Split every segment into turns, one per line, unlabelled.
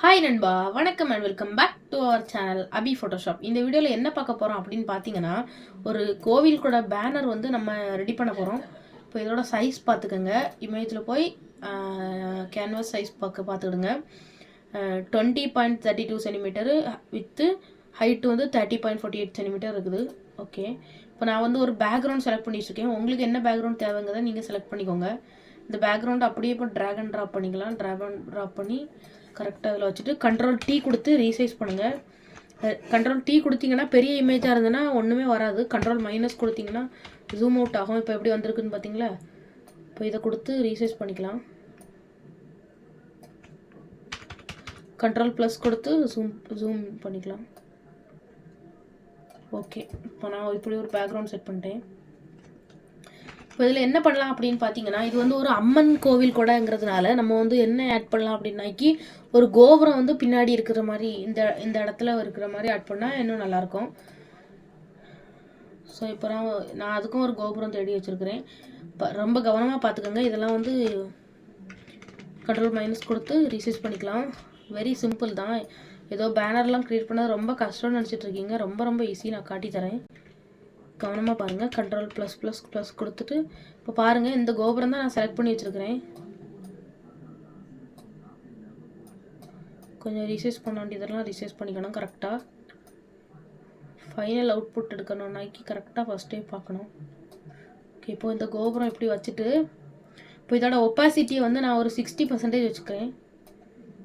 Hi நண்பா, வணக்கம் and welcome back to our channel Abhi Photoshop. இந்த வீடியோவில் என்ன பார்க்க போகிறோம் அப்படின்னு பார்த்தீங்கன்னா, ஒரு கோவில் கூட பேனர் வந்து நம்ம ரெடி பண்ண போகிறோம். இப்போ இதோட சைஸ் பார்த்துக்கோங்க. இமேஜில் போய் கேன்வாஸ் சைஸ் பார்த்துக்கிடுங்க. 20.32 சென்டிமீட்டரு வித்து ஹைட்டு வந்து 30.48 சென்டிமீட்டர் இருக்குது. ஓகே, இப்போ நான் வந்து ஒரு பேக்ரவுண்ட் செலக்ட் பண்ணி வச்சுருக்கேன். உங்களுக்கு என்ன பேக்ரவுண்ட் தேவைங்கிறத நீங்கள் செலக்ட் பண்ணிக்கோங்க. இந்த பேக்ரவுண்ட் அப்படியே இப்போ ட்ராக் அண்ட் ட்ராப் பண்ணிக்கலாம். ட்ராப் பண்ணி கரெக்டாக அதில் வச்சுட்டு கண்ட்ரோல் T கொடுத்து ரீசைஸ் பண்ணுங்கள். கண்ட்ரோல் T கொடுத்தீங்கன்னா பெரிய இமேஜாக இருந்ததுன்னா ஒன்றுமே வராது. கண்ட்ரோல் மைனஸ் கொடுத்தீங்கன்னா ஜூம் அவுட் ஆகும். இப்போ எப்படி வந்திருக்குன்னு பார்த்தீங்களா? இப்போ இதை கொடுத்து ரீசைஸ் பண்ணிக்கலாம். கண்ட்ரோல் ப்ளஸ் கொடுத்து ஜூம் பண்ணிக்கலாம். ஓகே, இப்போ நான் இப்படி ஒரு பேக்ரவுண்ட் செட் பண்ணிட்டேன். இப்போ இதில் என்ன பண்ணலாம் அப்படின்னு பார்த்தீங்கன்னா, இது வந்து ஒரு அம்மன் கோவில் கூடங்கிறதுனால நம்ம வந்து என்ன ஆட் பண்ணலாம் அப்படின்னாக்கி ஒரு கோபுரம் வந்து பின்னாடி இருக்கிற மாதிரி இந்த இடத்துல இருக்கிற மாதிரி ஆட் பண்ணால் இன்னும் நல்லாயிருக்கும். ஸோ இப்போ நான் அதுக்கும் ஒரு கோபுரம் தேடி வச்சுருக்கிறேன். ரொம்ப கவனமாக பார்த்துக்கோங்க. இதெல்லாம் வந்து கண்ட்ரோல் மைனஸ் கொடுத்து ரீசைஸ் பண்ணிக்கலாம். வெரி சிம்பிள் தான். ஏதோ பேனர்லாம் க்ரியேட் பண்ணால் ரொம்ப கஷ்டம்னு நினச்சிட்டு இருக்கீங்க. ரொம்ப ஈஸி. நான் காட்டி தரேன், கவனமாக பாருங்கள். கண்ட்ரோல் ப்ளஸ் கொடுத்துட்டு இப்போ பாருங்கள், இந்த கோபுரம் தான் நான் செலக்ட் பண்ணி வச்சுருக்கிறேன். கொஞ்சம் ரீசைஸ் பண்ண வேண்டியதெல்லாம் ரீசைஸ் பண்ணிக்கணும். கரெக்டாக ஃபைனல் அவுட்புட் எடுக்கணும்னாக்கி கரெக்டாக ஃபஸ்ட்டே பார்க்கணும். ஓகே, இப்போ இந்த கோபுரம் இப்படி வச்சுட்டு இப்போ இதோட ஒப்பாசிட்டியை வந்து நான் ஒரு 60% வச்சுக்கிறேன்.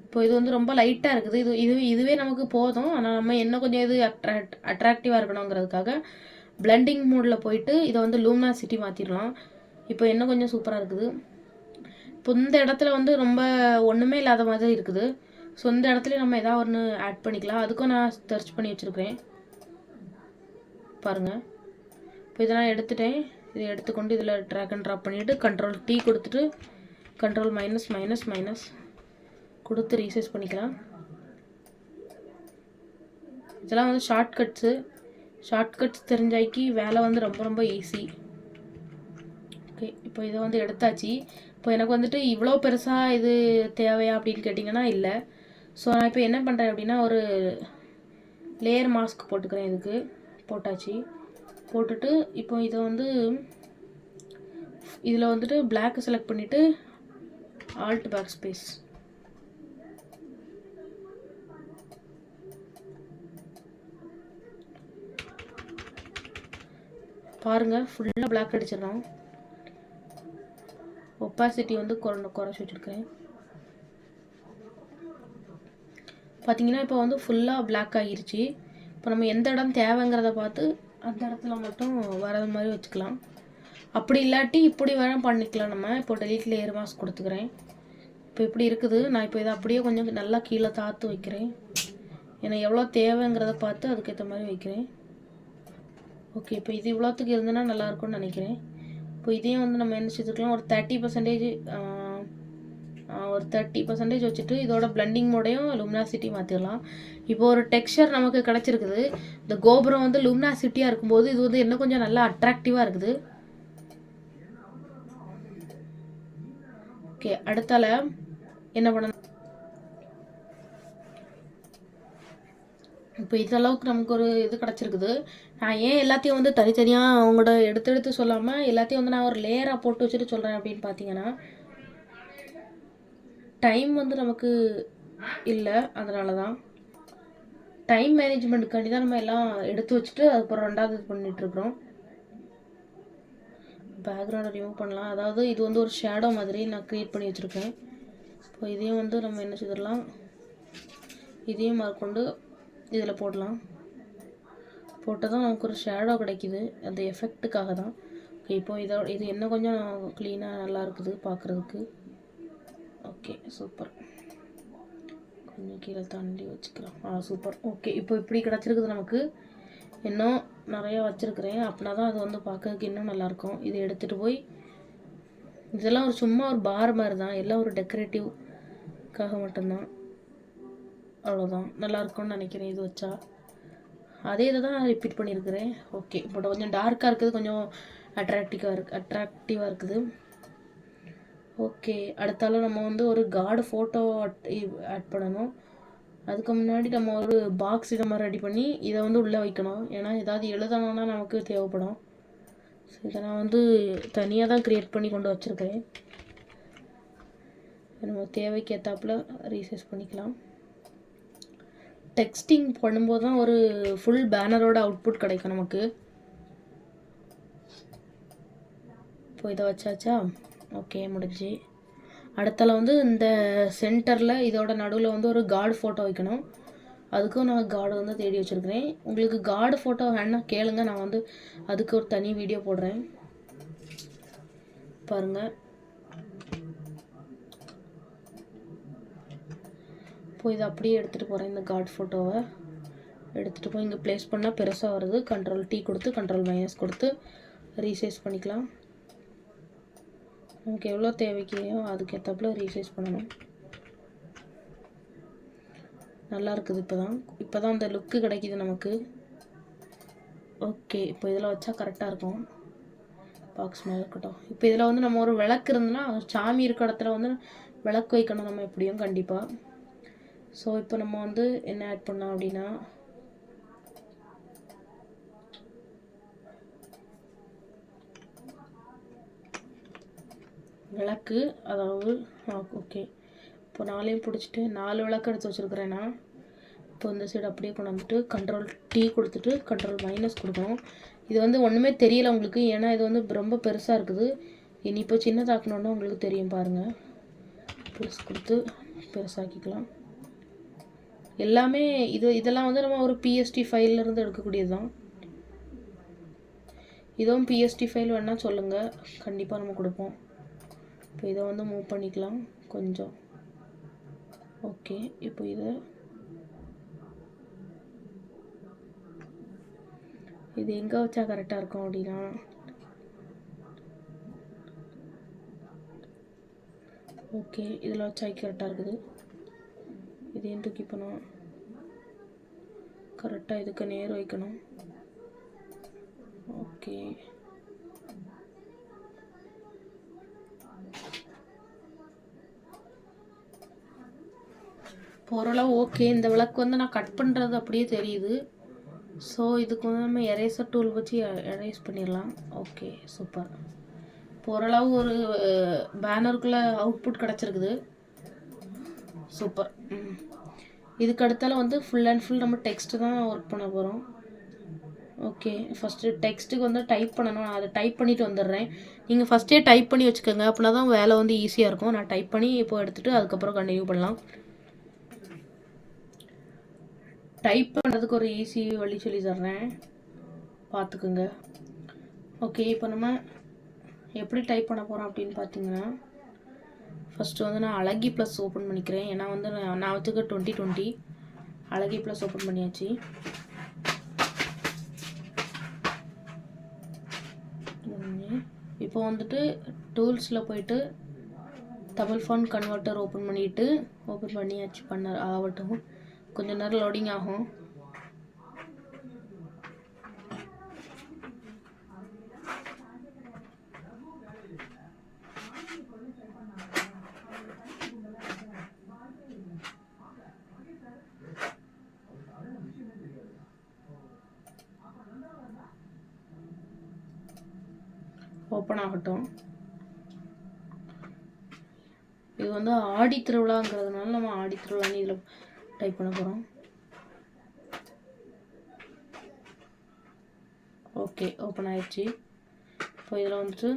இப்போ இது வந்து ரொம்ப லைட்டாக இருக்குது. இதுவே நமக்கு போதும். ஆனால் நம்ம இன்னும் கொஞ்சம் இது அட்ராக்டிவாக இருக்கணுங்கிறதுக்காக பிளெண்டிங் மோடில் போயிட்டு இதை வந்து லூமினாசிட்டி மாற்றிடலாம். இப்போ இன்னும் கொஞ்சம் சூப்பராக இருக்குது. இப்போ இந்த இடத்துல வந்து ரொம்ப ஒன்றுமே இல்லாத மாதிரி இருக்குது. ஸோ இந்த இடத்துல நம்ம எதாவது ஒன்று ஆட் பண்ணிக்கலாம். அதுக்கும் நான் சர்ச் பண்ணி வச்சுருக்கிறேன் பாருங்கள். இப்போ இதெல்லாம் எடுத்துட்டேன். இதை எடுத்துக்கொண்டு இதில் ட்ராக் அண்ட் ட்ராப் பண்ணிவிட்டு கண்ட்ரோல் T கொடுத்துட்டு கண்ட்ரோல் மைனஸ் கொடுத்து ரீசைஸ் பண்ணிக்கலாம். இதெல்லாம் வந்து ஷார்ட்கட்ஸ் தெரிஞ்சாக்கி வேலை வந்து ரொம்ப ஈஸி. ஓகே, இப்போ இதை வந்து எடுத்தாச்சு. இப்போ எனக்கு வந்துட்டு இவ்வளோ பெருசாக இது தேவையா அப்படின்னு கேட்டிங்கன்னா இல்லை. ஸோ நான் இப்போ என்ன பண்ணுறேன் அப்படின்னா, ஒரு லேயர் மாஸ்க் போட்டுக்கிறேன். இதுக்கு போட்டுட்டு இப்போ இதை வந்து இதில் வந்துட்டு பிளாக் செலக்ட் பண்ணிவிட்டு ஆல்ட் பேக் ஸ்பேஸ் பாருங்கள், ஃபுல்லாக பிளாக் அடிச்சிடறோம். ஒப்பாசிட்டி வந்து குறைச்சி வச்சுருக்கிறேன். பார்த்தீங்கன்னா இப்போ வந்து ஃபுல்லாக பிளாக் ஆகிருச்சு. இப்போ நம்ம எந்த இடம் தேவைங்கிறத பார்த்து அந்த இடத்துல மட்டும் வர்றது மாதிரி வச்சுக்கலாம். அப்படி இல்லாட்டி இப்படி வேணால் பண்ணிக்கலாம். நம்ம இப்போ டெலிட் லேயர் மாஸ்க் கொடுத்துக்கிறேன். இப்போ இப்படி இருக்குது. நான் இப்போ இதை அப்படியே கொஞ்சம் நல்லா கீழே தாத்து வைக்கிறேன். ஏன்னா எவ்வளோ தேவைங்கிறத பார்த்து அதுக்கேற்ற மாதிரி வைக்கிறேன். ஓகே, இப்போ இது இவ்வளோத்துக்கு இருந்ததுன்னா நல்லாயிருக்கும்னு நினைக்கிறேன். இப்போ இதையும் வந்து நம்ம என்ன செஞ்சுக்கலாம், ஒரு 30% வச்சுட்டு இதோட பிளெண்டிங் மோடையும் லூமினாசிட்டி மாற்றிடலாம். இப்போ ஒரு டெக்ஸ்சர் நமக்கு கிடச்சிருக்குது. இந்த கோபுரம் வந்து லூமினாசிட்டியாக இருக்கும்போது இது வந்து இன்னும் கொஞ்சம் நல்லா அட்ராக்டிவாக இருக்குது. ஓகே, அடுத்தால என்ன பண்ணணும், இப்போ இதளவுக்கு நமக்கு ஒரு இது கிடச்சிருக்குது. நான் ஏன் எல்லாத்தையும் வந்து தனித்தனியாக அவங்களோட எடுத்து சொல்லாமல் எல்லாத்தையும் வந்து நான் ஒரு லேயராக போட்டு வச்சுட்டு சொல்கிறேன் அப்படின்னு பார்த்தீங்கன்னா, டைம் வந்து நமக்கு இல்லை. அதனால தான் டைம் மேனேஜ்மெண்ட்டுக்காண்டி தான் நம்ம எல்லாம் எடுத்து வச்சுட்டு அதுக்கப்புறம் ரெண்டாவது இது பண்ணிகிட்ருக்குறோம். பேக்ரவுண்டை ரிமூவ் பண்ணலாம். அதாவது இது வந்து ஒரு ஷேடோ மாதிரி நான் க்ரியேட் பண்ணி வச்சுருக்கேன். இப்போ இதையும் வந்து நம்ம என்ன செய்திடலாம், இதையும் மேற்கொண்டு இதில் போடலாம். போட்டதும் நமக்கு ஒரு ஷேடோ கிடைக்கிது. அந்த எஃபெக்ட்டுக்காக தான். ஓகே, இப்போ இது இன்னும் கொஞ்சம் க்ளீனாக நல்லா இருக்குது பார்க்குறதுக்கு. Okay, super. கொஞ்சம் கீழே தாண்டி வச்சுக்கலாம். சூப்பர். ஓகே, இப்போ இப்படி கிடச்சிருக்குது நமக்கு. இன்னும் நிறையா வச்சுருக்கிறேன். அப்படின்னா தான் அது வந்து பார்க்கறதுக்கு இன்னும் நல்லாயிருக்கும். இதை எடுத்துகிட்டு போய் இதெல்லாம் ஒரு சும்மா ஒரு பார் மாதிரி தான், எல்லாம் ஒரு டெக்கரேட்டிவ்க்காக மட்டும்தான். அவ்வளோதான், நல்லாயிருக்கும்னு நினைக்கிறேன் இது வச்சா. அதே இதை தான் நான் ரிப்பீட் பண்ணியிருக்கிறேன். ஓகே, இப்போ கொஞ்சம் டார்க்காக இருக்குது, கொஞ்சம் அட்ராக்டிவாக இருக்குது. ஓகே, அடுத்தால நம்ம வந்து ஒரு காடு ஃபோட்டோ ஆட் பண்ணணும். அதுக்கு முன்னாடி நம்ம ஒரு பாக்ஸ் இதை மாதிரி ரெடி பண்ணி இதை வந்து உள்ளே வைக்கணும். ஏன்னா ஏதாவது எழுதணும்னா நமக்கு தேவைப்படும். ஸோ இதை நான் வந்து தனியாக தான் க்ரியேட் பண்ணி கொண்டு வச்சுருக்கேன். நம்ம தேவைக்கு ஏற்றாப்புல ரீசைஸ் பண்ணிக்கலாம். டெக்ஸ்டிங் பண்ணும்போது தான் ஒரு ஃபுல் பேனரோட அவுட்புட் கிடைக்கும் நமக்கு. இப்போ இதை வச்சாச்சா? ஓகே, முடிஞ்சு. அடுத்தல வந்து இந்த சென்டரில் இதோட நடுவில் வந்து ஒரு காட் ஃபோட்டோ வைக்கணும். அதுக்கும் நான் கார்டு வந்து தேடி வச்சுருக்கிறேன். உங்களுக்கு கார்டு ஃபோட்டோ வேணா கேளுங்க, நான் வந்து அதுக்கு ஒரு தனி வீடியோ போடுறேன் பாருங்கள். இப்போ இதை அப்படியே எடுத்துகிட்டு போகிறேன். இந்த கார்டு ஃபோட்டோவை எடுத்துகிட்டு போய் இங்கே ப்ளேஸ் பண்ணால் பெருசாக வருது. Ctrl+T கொடுத்து Ctrl- கொடுத்து ரீசைஸ் பண்ணிக்கலாம். நமக்கு எவ்வளோ தேவைக்கையோ அதுக்கேற்றப்பல ரீசைஸ் பண்ணணும். நல்லா இருக்குது. இப்போ தான் அந்த லுக்கு கிடைக்கிது நமக்கு. ஓகே, இப்போ இதில் வச்சா கரெக்டாக இருக்கும். பாக்ஸ் மேலே இருக்கட்டும். இப்போ இதில் வந்து நம்ம ஒரு விளக்கு இருந்ததுன்னா சாமி இருக்க இடத்துல வந்து விளக்கு வைக்கணும் நம்ம எப்படியும் கண்டிப்பாக. ஸோ இப்போ நம்ம வந்து என்ன ஆட் பண்ணோம் அப்படின்னா, விளக்கு, அதாவது ஓகே, இப்போ 4ஐயும் பிடிச்சிட்டு 4 விளக்கு எடுத்து வச்சுருக்கிறேன்னா, இப்போ இந்த சைடு அப்படியே கொண்டு வந்துட்டு Ctrl+T கொடுத்துட்டு Ctrl- கொடுக்கணும். இது வந்து ஒன்றுமே தெரியல உங்களுக்கு, ஏன்னா இது வந்து ரொம்ப பெருசாக இருக்குது. இனி இப்போ சின்னதாக்கணுன்னா உங்களுக்கு தெரியும் பாருங்கள். பெருசு கொடுத்து பெருசாக்கிக்கலாம். எல்லாமே இதெல்லாம் வந்து நம்ம ஒரு PST ஃபைல்லேருந்து எடுக்கக்கூடியது தான். இதுவும் PST ஃபைல் வேணால் சொல்லுங்கள், கண்டிப்பாக நம்ம கொடுப்போம். இப்போ இதை வந்து மூவ் பண்ணிக்கலாம் கொஞ்சம். ஓகே, இப்போ இது எங்கே வச்சா கரெக்டாக இருக்கும் அப்படின்னா, ஓகே இதில் வச்சா கரெக்டாக இருக்குது. இதையும் தூக்கி பண்ணணும், கரெக்டாக இதுக்கு நேர் வைக்கணும். ஓகே, ஓரளவு ஓகே. இந்த விளக்கு வந்து நான் கட் பண்ணுறது அப்படியே தெரியுது. ஸோ இதுக்கு வந்து நம்ம எரேசர் டூல் வச்சு எரேஸ் பண்ணிடலாம். Okay, super. இப்போ ஓரளவு ஒரு பேனருக்குள்ளே அவுட்புட் கிடச்சிருக்குது. சூப்பர். இதுக்கு அடுத்தால வந்து ஃபுல் அண்ட் ஃபுல் நம்ம டெக்ஸ்ட்டு தான் ஒர்க் பண்ண போகிறோம். ஓகே, ஃபஸ்ட்டு டெக்ஸ்ட்டுக்கு வந்து டைப் பண்ணணும். நான் அதை டைப் பண்ணிவிட்டு வந்துடுறேன். நீங்கள் ஃபஸ்ட்டே டைப் பண்ணி வச்சுக்கோங்க, அப்படின்னா தான் வேலை வந்து ஈஸியாக இருக்கும். நான் டைப் பண்ணி இப்போ எடுத்துகிட்டு அதுக்கப்புறம் கண்டினியூ பண்ணலாம். டைப் பண்ணுறதுக்கு ஒரு ஈஸி வழி சொல்லி தர்றேன், பார்த்துக்குங்க. ஓகே, இப்போ நம்ம எப்படி டைப் பண்ண போகிறோம் அப்படின்னு பார்த்தீங்கன்னா, ஃபஸ்ட்டு வந்து நான் அழகி ப்ளஸ் ஓப்பன் பண்ணிக்கிறேன். ஏன்னா வந்து நான் வச்சுக்க 2020 அழகி ப்ளஸ் ஓப்பன் பண்ணியாச்சு. இப்போ வந்துட்டு டூல்ஸில் போயிட்டு தமிழ் ஃபாண்ட் கன்வெர்ட்டர் ஓப்பன் பண்ணியாச்சு. ஆகட்டும், கொஞ்சம் நேரம் லோடிங் ஆகும். ஓப்பன் ஆகட்டும். இது வந்து ஆடி திருவிழாங்கிறதுனால நம்ம ஆடி திருவிழான்னு இதில் டைப் பண்ண போகிறோம். ஓகே, ஓப்பன் ஆயிடுச்சு. இப்போ இதில் வந்துட்டு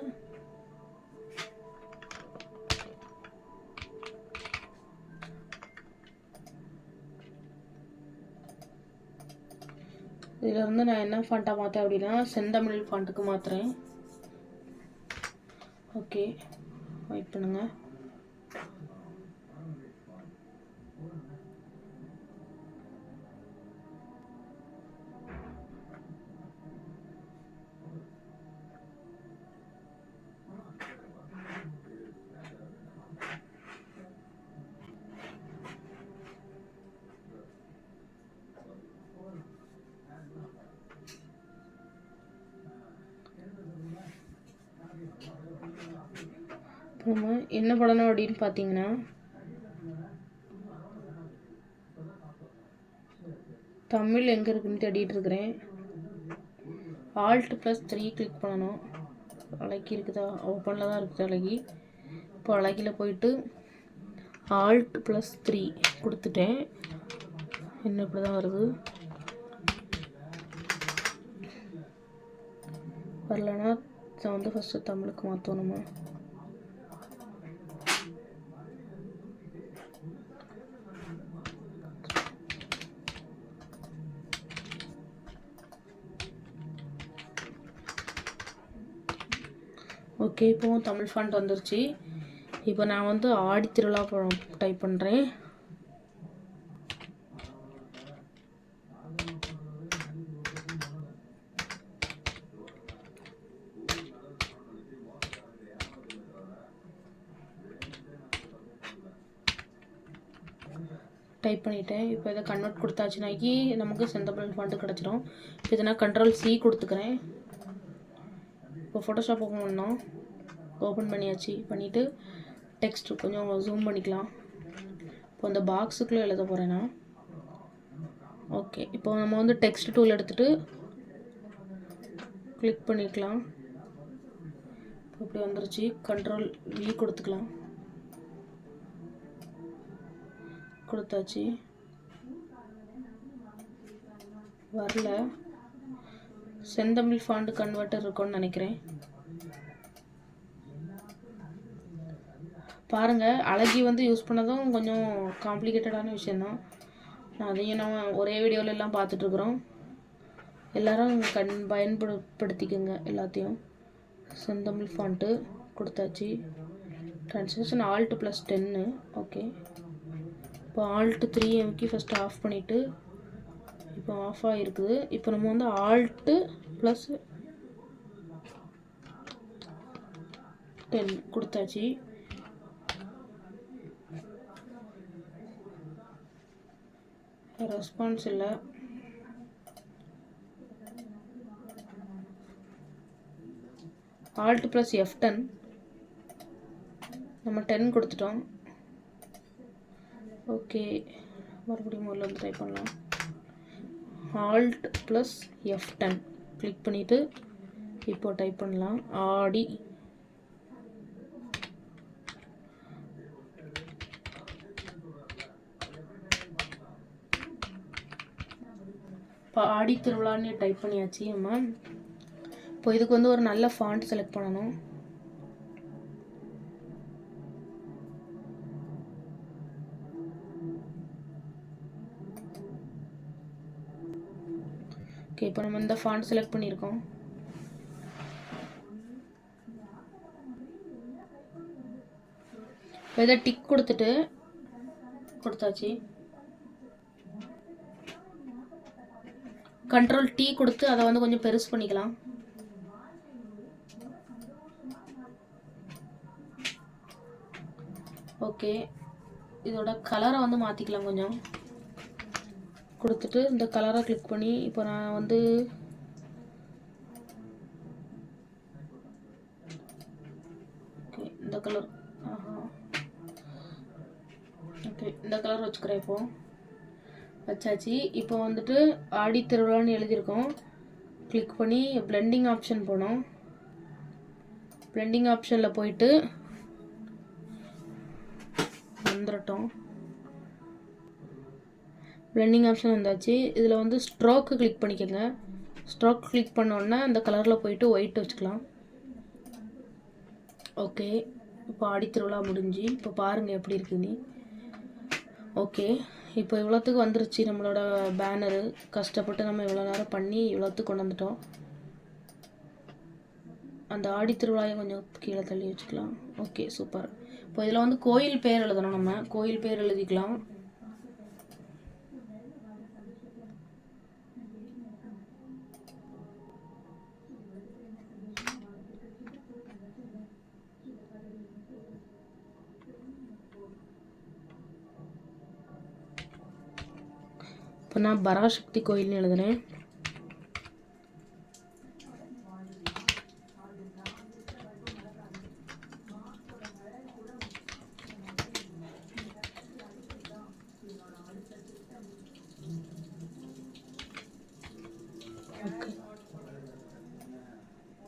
இதில் வந்து நான் என்ன ஃபாண்ட்டாக மாற்றேன் அப்படின்னா செந்தமிழ் ஃபாண்ட்டுக்கு மாற்றுறேன். ஓகே, வெயிட் பண்ணுங்கள். நம்ம என்ன பண்ணணும் அப்படின்னு பார்த்தீங்கன்னா, தமிழ் எங்கே இருக்குன்னு தேடிட்டு இருக்கிறேன். Alt+3 கிளிக் பண்ணணும். அழகி இருக்குதா? ஓப்பனில் தான் இருக்குது அழகி. இப்போ அழகியில் போயிட்டு Alt+3 கொடுத்துட்டேன். என்ன இப்படி தான் வருது. வரலன்னா நான் வந்து ஃபஸ்ட்டு தமிழுக்கு மாற்றணுமா? ஓகே, இப்போவும் தமிழ் ஃபாண்ட் வந்துருச்சு. இப்போ நான் வந்து ஆடித்திருவிழா டைப் பண்ணுறேன். டைப் பண்ணிட்டேன். இப்போ இதை கன்வெர்ட் கொடுத்தாச்சுனாக்கி நமக்கு செந்தமிழ் ஃபாண்ட் கிடச்சிரும். இதை நான் Ctrl+C கொடுத்துக்கிறேன். இப்போ ஃபோட்டோஷாப் ஓப்பன் பண்ணோம். ஓப்பன் பண்ணியாச்சு. பண்ணிவிட்டு டெக்ஸ்ட் கொஞ்சம் ஜூம் பண்ணிக்கலாம். இப்போ இந்த பாக்ஸுக்குள்ளே எழுத போகிறேன்னா ஓகே. இப்போ நம்ம வந்து டெக்ஸ்ட் டூல் எடுத்துகிட்டு கிளிக் பண்ணிக்கலாம். இப்போ இப்படி வந்துருச்சு. Ctrl+V கொடுத்துக்கலாம். கொடுத்தாச்சு. வரல. செந்தமிழ் ஃபாண்ட் கன்வெர்ட்டர் இருக்கும்னு நினைக்கிறேன். பாருங்கள், அழகி வந்து யூஸ் பண்ணதும் கொஞ்சம் காம்ப்ளிகேட்டடான விஷயந்தான். அதையும் நம்ம ஒரே வீடியோவில் எல்லாம் பார்த்துட்ருக்குறோம். எல்லோரும் பயன்படுத்திக்கோங்க எல்லாத்தையும். செந்தமிழ் ஃபாண்ட்டு கொடுத்தாச்சு. Translation Alt+10. ஓகே. இப்போ Alt+3 அமைக்கி ஃபஸ்ட்டு ஆஃப் பண்ணிவிட்டு இப்போ ஆஃப் ஆகிருக்குது. இப்போ நம்ம வந்து Alt+10 கொடுத்தாச்சு. ரெஸ்பான்ஸ் இல்லை. Alt+F10 நம்ம 10 கொடுத்துட்டோம். ஓகே, மறுபடியும் முதல்ல வந்து டைப் பண்ணலாம். Alt+F10 கிளிக் பண்ணிவிட்டு இப்போ டைப் பண்ணலாம். ஆடி இப்போ ஆடி திருவிழான்னு டைப் பண்ணியாச்சு. அம்மா இப்போ இதுக்கு வந்து ஒரு நல்ல ஃபாண்ட் செலக்ட் பண்ணணும். ஓகே, இப்போ நம்ம இந்த ஃபாண்ட் செலக்ட் பண்ணியிருக்கோம். இப்போ இதை டிக் கொடுத்துட்டு கொடுத்தாச்சு. Ctrl+T கொடுத்து அதை வந்து கொஞ்சம் பெருசு பண்ணிக்கலாம். ஓகே, இதோட கலரை வந்து மாற்றிக்கலாம். கொஞ்சம் கொடுத்துட்டு இந்த கலரை கிளிக் பண்ணி இப்போ நான் வந்து ஓகே இந்த கலர் ஓகே இந்த கலர் வச்சுக்கிறேன். இப்போ வச்சாச்சு. இப்போ வந்துட்டு ஆடி திருவிழான்னு எழுதியிருக்கோம். கிளிக் பண்ணி பிளெண்டிங் ஆப்ஷன் போனோம். பிளெண்டிங் ஆப்ஷனில் போயிட்டு வந்துட்டோம். பிளெண்டிங் ஆப்ஷன் வந்தாச்சு. இதில் வந்து ஸ்ட்ரோக்கு கிளிக் பண்ணிக்கோங்க. ஸ்ட்ரோக் கிளிக் பண்ணோன்னா அந்த கலரில் போயிட்டு ஒயிட் வச்சுக்கலாம். ஓகே, இப்போ ஆடி திருவிழா முடிஞ்சு. இப்போ பாருங்கள் எப்படி இருக்குன்னு. ஓகே, இப்போ இவ்வளோத்துக்கு வந்துருச்சு நம்மளோட பேனரு. கஷ்டப்பட்டு நம்ம இவ்வளோ நேரம் பண்ணி இவ்வளோத்துக்கு கொண்டு வந்துட்டோம். அந்த ஆடி திருவிழாயை கொஞ்சம் கீழே தள்ளி வச்சுக்கலாம். Okay, super. இப்போ இதில் வந்து கோயில் பேர் எழுதணும். நம்ம கோயில் பேர் எழுதிக்கலாம். இப்போ நான் பராசக்தி கோயில்னு எழுதுனேன்.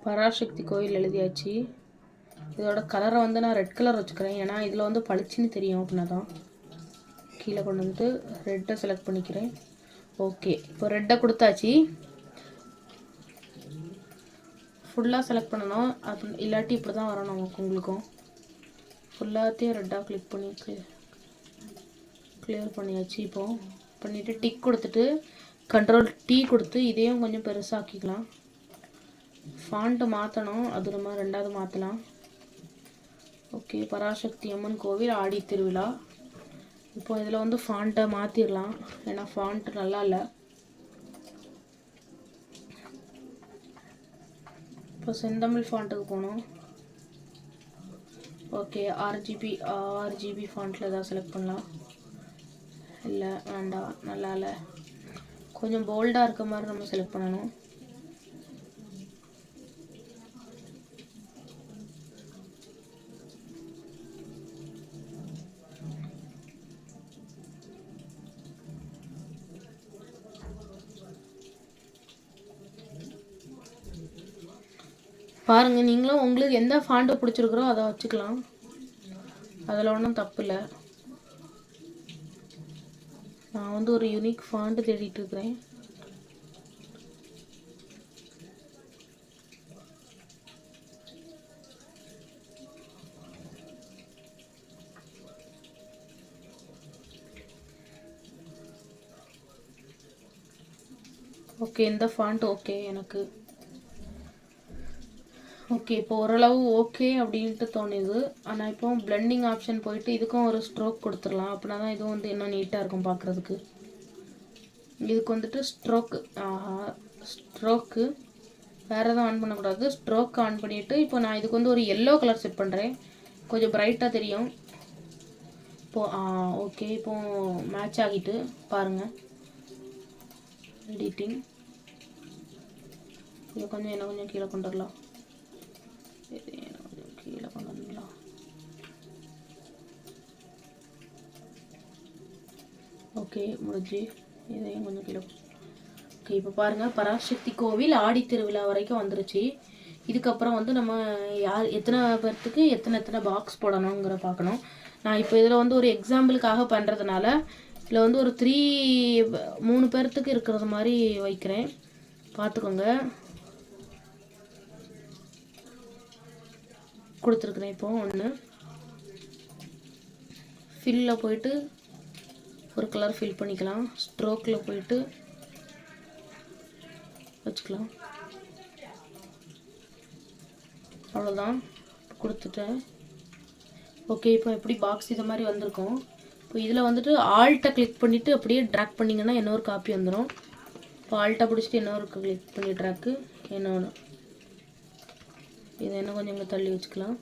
பராசக்தி கோயில் எழுதியாச்சு. இதோட கலரை வந்து நான் ரெட் கலர் வச்சுக்கிறேன், ஏன்னா இதில் வந்து பளிச்சுன்னு தெரியும் அப்படின்னா தான். கீழே கொண்டு வந்துட்டு ரெட்டை செலக்ட் பண்ணிக்கிறேன். ஓகே, இப்போ ரெட்டை கொடுத்தாச்சு. ஃபுல்லாக செலக்ட் பண்ணணும், அது இல்லாட்டி இப்படி தான் வரும் நமக்கு. உங்களுக்கும் ஃபுல்லாத்தையும் ரெட்டாக கிளிக் பண்ணி கிளியர் பண்ணியாச்சு. இப்போது பண்ணிவிட்டு டிக் கொடுத்துட்டு கண்ட்ரோல் T கொடுத்து இதையும் கொஞ்சம் பெருசாக்கிக்கலாம். ஃபாண்ட்டு மாற்றணும், அது நம்ம ரெண்டாவது மாற்றலாம். ஓகே, பராசக்தி அம்மன் கோவில் ஆடி திருவிழா. இப்போ இதில் வந்து ஃபாண்ட்டை மாற்றிடலாம், ஏன்னா ஃபாண்ட் நல்லா இல்லை. இப்போ செந்தமிழ் ஃபாண்ட்டுக்கு போகணும். ஓகே, ஆர்ஜிபி ஃபாண்ட்டில் ஏதாவது செலக்ட் பண்ணலாம். இல்லை வேண்டாம், நல்லா இல்லை. கொஞ்சம் போல்டாக இருக்க மாதிரி நம்ம செலக்ட் பண்ணணும். பாருங்கள், நீங்களும் உங்களுக்கு எந்த ஃபாண்ட்டு பிடிச்சிருக்கிறோ அதை வச்சுக்கலாம், அதில் ஒன்றும் தப்பு இல்லை. நான் வந்து ஒரு யூனிக் ஃபாண்ட் தேடிட்டு இருக்கிறேன். ஓகே, இந்த ஃபாண்ட் ஓகே எனக்கு. ஓகே, இப்போ ஓரளவு ஓகே அப்படின்ட்டு தோணுது. ஆனால் இப்போ பிளெண்டிங் ஆப்ஷன் போயிட்டு இதுக்கும் ஒரு ஸ்ட்ரோக் கொடுத்துடலாம், அப்படின்னா தான் இதுவும் வந்து இன்னும் நீட்டாக இருக்கும் பார்க்குறதுக்கு. இதுக்கு வந்துட்டு ஸ்ட்ரோக்கு வேறு எதுவும் ஆன் பண்ணக்கூடாது, ஸ்ட்ரோக் ஆன் பண்ணிவிட்டு இப்போ நான் இதுக்கு வந்து ஒரு எல்லோ கலர் செட் பண்ணுறேன், கொஞ்சம் பிரைட்டாக தெரியும். இப்போது ஓகே, இப்போது மேட்ச் ஆகிட்டு பாருங்கள். எடிட்டிங் இதை கொஞ்சம் என்ன கொஞ்சம் கீழே கொண்டு வரலாம், கொஞ்சம் கீழே கொண்டு வந்துடலாம். ஓகே, முடிஞ்சு. இதையும் கொஞ்சம் கீழே. ஓகே, இப்போ பாருங்கள், பராசக்தி கோவில் ஆடி திருவிழா வரைக்கும் வந்துருச்சு. இதுக்கப்புறம் வந்து நம்ம எத்தனை பேர்த்துக்கு எத்தனை பாக்ஸ் போடணுங்கிற பார்க்கணும். நான் இப்போ இதில் வந்து ஒரு எக்ஸாம்பிளுக்காக பண்ணுறதுனால இதில் வந்து ஒரு 3 பேர்த்துக்கு இருக்கிறது மாதிரி வைக்கிறேன், பார்த்துக்கோங்க. கொடுத்துருக்குறேன். இப்போ ஒன்று ஃபில்லில் போயிட்டு ஒரு கலர் ஃபில் பண்ணிக்கலாம், ஸ்ட்ரோக்கில் போயிட்டு வச்சுக்கலாம். அவ்வளோதான், கொடுத்துட்டேன். ஓகே, இப்போ எப்படி பாக்ஸ் இது மாதிரி வந்திருக்கும். இப்போ இதில் வந்துட்டு ஆல்ட்டை கிளிக் பண்ணிவிட்டு அப்படியே ட்ராக் பண்ணிங்கன்னா இன்னொரு காப்பி வந்துடும். இப்போ ஆல்ட்டை பிடிச்சிட்டு இன்னொரு கிளிக் பண்ணி ட்ராக்கு இன்னொன்று. இதை இன்னும் கொஞ்சம் இங்கே தள்ளி வச்சுக்கலாம்.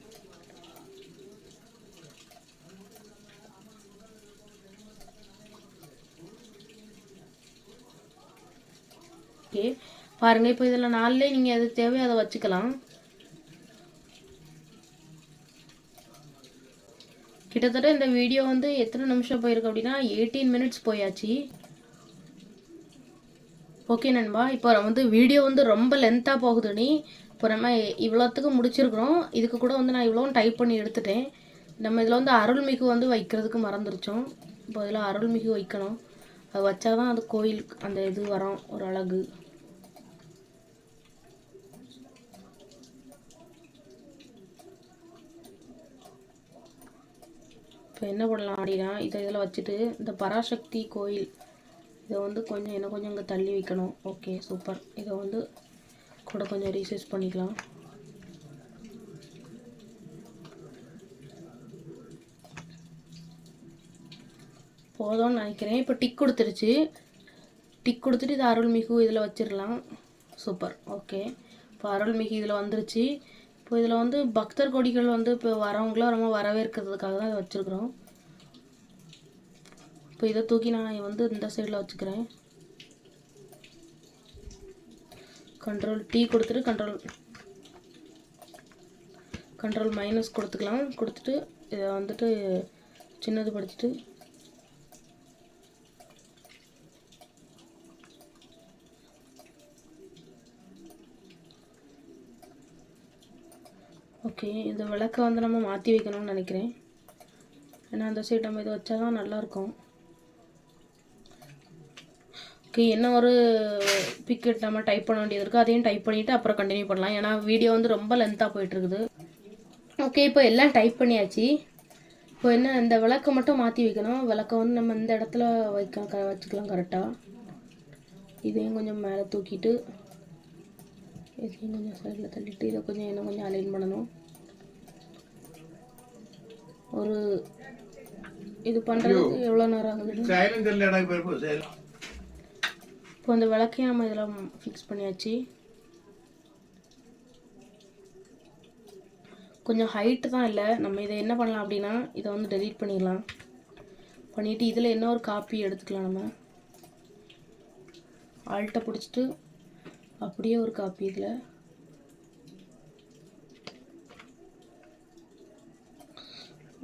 ஓகே, பாருங்கள், இப்போ இதில் 4லே நீங்கள் எது தேவையோ அதை வச்சுக்கலாம். கிட்டத்தட்ட இந்த வீடியோ வந்து எத்தனை நிமிஷம் போயிருக்கு அப்படின்னா 18 மினிட்ஸ் போயாச்சு. ஓகே நண்பா, இப்போ வந்து வீடியோ வந்து ரொம்ப லென்த்தாக போகுதுன்னு இப்போ நம்ம இவ்வளோத்துக்கு முடிச்சிருக்கிறோம். இதுக்கு கூட வந்து நான் இவ்வளோ டைப் பண்ணி எடுத்துட்டேன். நம்ம இதில் வந்து அருள்மிகு வந்து வைக்கிறதுக்கு மறந்துருச்சோம். இப்போ இதில் அருள்மிகு வைக்கணும், அது வச்சா தான் அது கோயிலுக்கு அந்த இது வரும், ஒரு அழகு. இப்போ என்ன பண்ணலாம் அப்படின்னா இதில் வச்சுட்டு இந்த பராசக்தி கோயில் இதை வந்து கொஞ்சம் இன்னும் கொஞ்சம் இங்கே தள்ளி வைக்கணும். Okay, super. இதை வந்து கூட கொஞ்சம் ரீசைஸ் பண்ணிக்கலாம். போதும்னு நினைக்கிறேன். இப்போ டிக் கொடுத்துருச்சு. டிக் கொடுத்துட்டு இது அருள்மிகு இதில் வச்சிடலாம். சூப்பர். ஓகே, இப்போ அருள்மிகு இதில் வந்துருச்சு. இப்போ இதில் வந்து பக்தர் கொடிகள் வந்து இப்போ வரவங்களும் ரொம்ப வரவேற்கிறதுக்காக தான் இதை வச்சுருக்குறோம். இப்போ இதை தூக்கி நான் வந்து இந்த சைடில் வச்சுக்கிறேன். கண்ட்ரோல் T கொடுத்துட்டு கண்ட்ரோல் மைனஸ் கொடுத்துக்கலாம். கொடுத்துட்டு இதை வந்துட்டு சின்னது படிச்சுட்டு ஓகே, இந்த விளக்கை வந்து நம்ம மாற்றி வைக்கணும்னு நினைக்கிறேன். ஏன்னா அந்த சைடு நம்ம இதை வச்சா தான் நல்லாயிருக்கும். ஓகே, என்ன ஒரு பிக்கெட் நம்ம டைப் பண்ண வேண்டியது இருக்குது, அதையும் டைப் பண்ணிவிட்டு அப்புறம் கண்டினியூ பண்ணலாம். ஏன்னா வீடியோ வந்து ரொம்ப லென்த்தாக போயிட்டுருக்குது. ஓகே, இப்போ எல்லாம் டைப் பண்ணியாச்சு. இப்போ என்ன, இந்த விளக்கை மட்டும் மாற்றி வைக்கணும். விளக்கை வந்து நம்ம இந்த இடத்துல வச்சுக்கலாம் கரெக்டாக. இதையும் கொஞ்சம் மேலே தூக்கிட்டு இதையும் கொஞ்சம் சைடில் தள்ளிட்டு இதை கொஞ்சம் இன்னும் கொஞ்சம் அலைன் பண்ணணும். ஒரு இது பண்ணுறதுக்கு எவ்வளோ நேரம் ஆகுது? இப்போ அந்த விளக்கையும் நம்ம இதில் ஃபிக்ஸ் பண்ணியாச்சு. கொஞ்சம் ஹைட்டு தான் இல்லை. நம்ம இதை என்ன பண்ணலாம் அப்படின்னா, இதை வந்து டெலீட் பண்ணிடலாம். பண்ணிவிட்டு இதில் என்ன ஒரு காப்பி எடுத்துக்கலாம். நம்ம ஆல்ட்டை பிடிச்சிட்டு அப்படியே ஒரு காப்பி இதில்.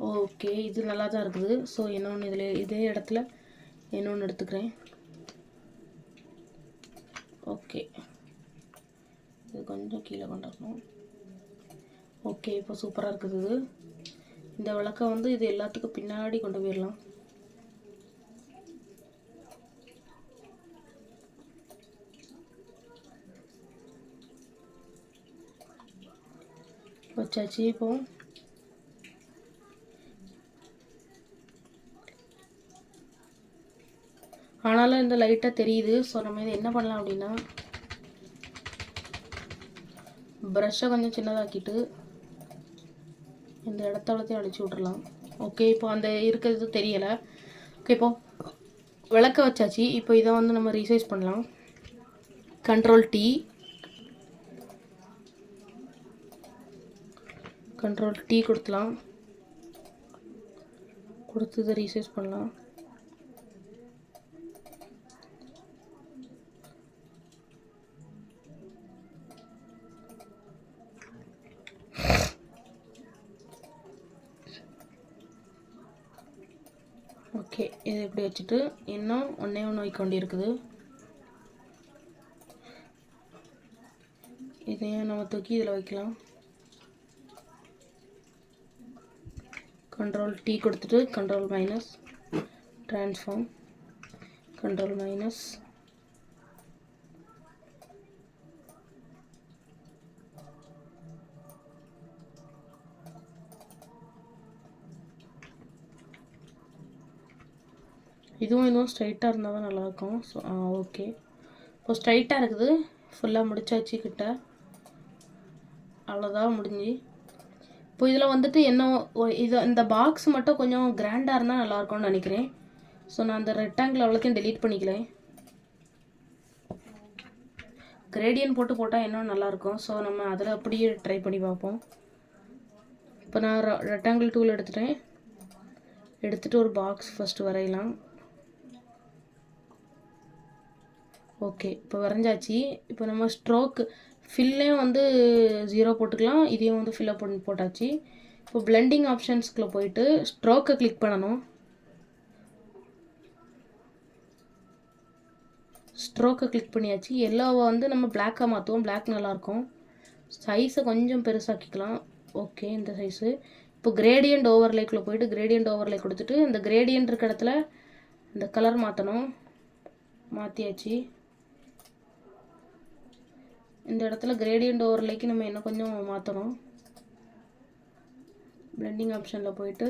ஓகே, இது நல்லா தான் இருக்குது. ஸோ இன்னொன்று இதில் இதே இடத்துல இன்னொன்று எடுத்துக்கிறேன். ஓகே, இது கொஞ்சம் கீழே கொண்டாடணும். ஓகே, இப்போ சூப்பராக இருக்குது. இந்த விளக்கை வந்து இது எல்லாத்துக்கும் பின்னாடி கொண்டு போயிடலாம். வச்சாச்சு. இப்போ ஆனாலும் இந்த லைட்டாக தெரியுது. ஸோ நம்ம இதை என்ன பண்ணலாம் அப்படின்னா, ப்ரஷ்ஷை கொஞ்சம் சின்னதாக்கிட்டு இந்த இடத்தளத்தையும் அழிச்சு விட்றலாம். ஓகே, இப்போ அந்த இருக்கிறது தெரியலை. ஓகே, இப்போ விளக்க வச்சாச்சு. இப்போ இதை வந்து நம்ம ரீசைஸ் பண்ணலாம். Ctrl T கொடுத்துலாம். கொடுத்து இதை ரீசைஸ் பண்ணலாம். ஓகே, இதை இப்படி வச்சுட்டு இன்னும் ஒன்றே ஒன்று வைக்க வேண்டியிருக்குது. இதையும் நம்ம தூக்கி இதில் வைக்கலாம். Ctrl T கொடுத்துட்டு Ctrl minus transform, Ctrl minus இதுவும் ஸ்ட்ரைட்டாக இருந்தால் தான் நல்லாயிருக்கும். ஸோ ஓகே, இப்போ ஸ்ட்ரைட்டாக இருக்குது. ஃபுல்லாக முடிச்சாச்சு கிட்ட. அவ்வளோதான், முடிஞ்சு. இப்போ இதில் வந்துட்டு என்ன, இந்த பாக்ஸ் மட்டும் கொஞ்சம் கிராண்டாக இருந்தால் நல்லாயிருக்கும்னு நினைக்கிறேன். ஸோ நான் அந்த ரெக்டாங்கிள் அவ்வளோத்தையும் டெலீட் பண்ணிக்கலேன். கிரேடியன் போட்டால் இன்னும் நல்லாயிருக்கும். ஸோ நம்ம அதில் அப்படியே ட்ரை பண்ணி பார்ப்போம். இப்போ நான் ரெக்டாங்கிள் டூல் எடுத்துகிட்டு ஒரு பாக்ஸ் ஃபஸ்ட்டு வரையலாம். ஓகே, இப்போ வரைஞ்சாச்சு. இப்போ நம்ம ஸ்ட்ரோக் ஃபில்லையும் வந்து 0 போட்டுக்கலாம். இதையும் வந்து ஃபில்லப் போட்டாச்சு. இப்போ பிளெண்டிங் ஆப்ஷன்ஸ்குள்ளே போயிட்டு ஸ்ட்ரோக்கை கிளிக் பண்ணணும். ஸ்ட்ரோக்கை கிளிக் பண்ணியாச்சு. எல்லோவை வந்து நம்ம பிளாக்காக மாற்றுவோம். பிளாக் நல்லாயிருக்கும். சைஸை கொஞ்சம் பெருசாக்கிக்கலாம். ஓகே, இந்த சைஸு. இப்போ கிரேடியன்ட் ஓவர்லேக்குள்ளே போயிட்டு கிரேடியன்ட் ஓவர்லே கொடுத்துட்டு இந்த கிரேடியன்ட் இருக்க இடத்துல இந்த கலர் மாற்றணும். மாற்றியாச்சு. இந்த இடத்துல கிரேடியன்ட் ஓவர்லேக்கு நம்ம இன்னும் கொஞ்சம் மாற்றணும். பிளெண்டிங் ஆப்ஷனில் போயிட்டு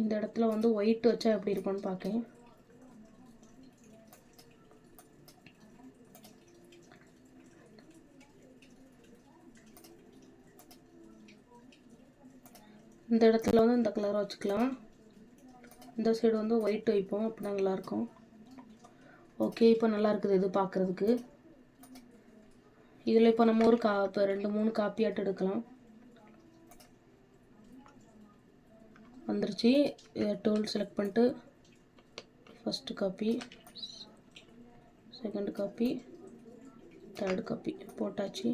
இந்த இடத்துல வந்து ஒயிட் வச்சா எப்படி இருக்கும்னு பார்க்கேன். இந்த இடத்துல வந்து இந்த கலரை வச்சுக்கலாம். இந்த சைடு வந்து ஒயிட் வைப்போம், அப்படி நல்லாயிருக்கும். ஓகே, இப்போ நல்லா இருக்குது இது பார்க்குறதுக்கு. இதில் இப்போ நம்ம ஒரு இப்போ 2-3 காப்பியாட்டு எடுக்கலாம். வந்துருச்சு. டூல் செலக்ட் பண்ணிட்டு first copy, second copy, third copy போட்டாச்சு.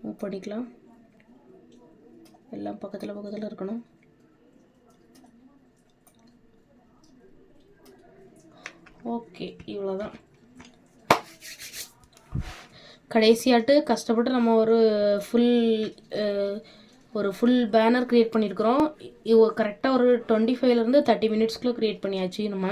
மூவ் பண்ணிக்கலாம். எல்லாம் பக்கத்தில் இருக்கணும். ஓகே, இவ்வளோதான். கடைசியாட்டு கஷ்டப்பட்டு நம்ம ஒரு ஃபுல் பேனர் க்ரியேட் பண்ணியிருக்கிறோம். கரெக்டாக ஒரு 25லேருந்து 30 மினிட்ஸ்க்குள்ளே க்ரியேட் பண்ணியாச்சு. நம்ம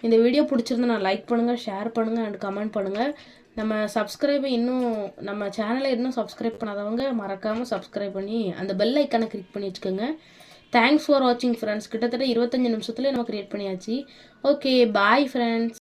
இந்த வீடியோ பிடிச்சிருந்தா நான் லைக் பண்ணுங்கள், ஷேர் பண்ணுங்கள் அண்ட் கமெண்ட் பண்ணுங்கள். நம்ம சேனலை இன்னும் சப்ஸ்கிரைப் பண்ணாதவங்க மறக்காமல் சப்ஸ்கிரைப் பண்ணி அந்த பெல் ஐக்கானை கிளிக் பண்ணி வச்சுக்கோங்க. தேங்க்ஸ் ஃபார் வாட்சிங் ஃப்ரெண்ட்ஸ். கிட்டத்தட்ட 25 நிமிஷத்துலேயே நம்ம க்ரியேட் பண்ணியாச்சு. Okay, bye friends.